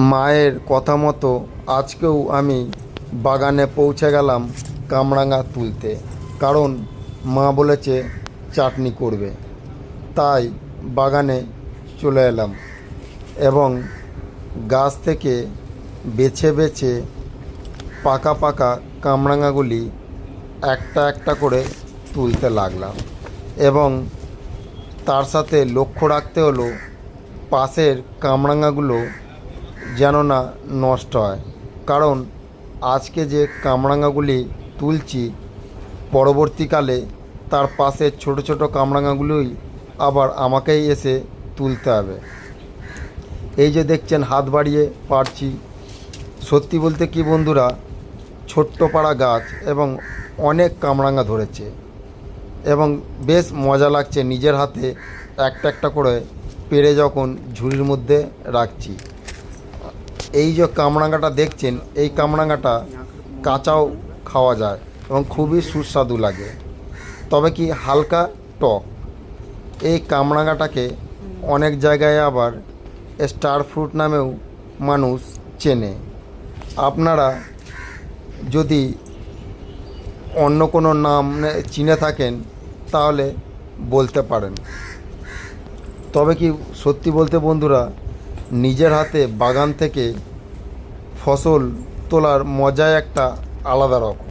মায়ের কথা মতো আজকেও আমি বাগানে পৌঁছে গেলাম কামরাঙা তুলতে, কারণ মা বলেছে চাটনি করবে। তাই বাগানে চলে এলাম এবং গাছ থেকে বেছে বেছে পাকা পাকা কামরাঙাগুলি একটা একটা করে তুলতে লাগলাম এবং তার সাথে লক্ষ্য রাখতে হলো পাশের কামরাঙাগুলো যেন না নষ্ট হয়, কারণ আজকে যে কামরাঙাগুলি তুলছি পরবর্তীকালে তার পাশে ছোট ছোট কামরাঙাগুলোই আবার আমাকেই এসে তুলতে হবে। এই যে দেখছেন হাত বাড়িয়ে পারছি। সত্যি বলতে কি বন্ধুরা, ছোট্ট পাড়া গাছ এবং অনেক কামরাঙা ধরেছে এবং বেশ মজা লাগছে নিজের হাতে একটা একটা করে পেড়ে যখন ঝুড়ির মধ্যে রাখছি। এই যে কামরাঙাটা দেখছেন, এই কামরাঙাটা কাঁচাও খাওয়া যায় এবং খুবই সুস্বাদু লাগে, তবে কি হালকা টক। এই কামরাঙাটাকে অনেক জায়গায় আবার স্টার ফ্রুট নামেও মানুষ চেনে। আপনারা যদি অন্য কোনো নাম চিনে থাকেন তাহলে বলতে পারেন। তবে কি সত্যি বলতে বন্ধুরা, নিজের হাতে বাগান থেকে ফসল তোলার মজাই একটা আলাদা রকম।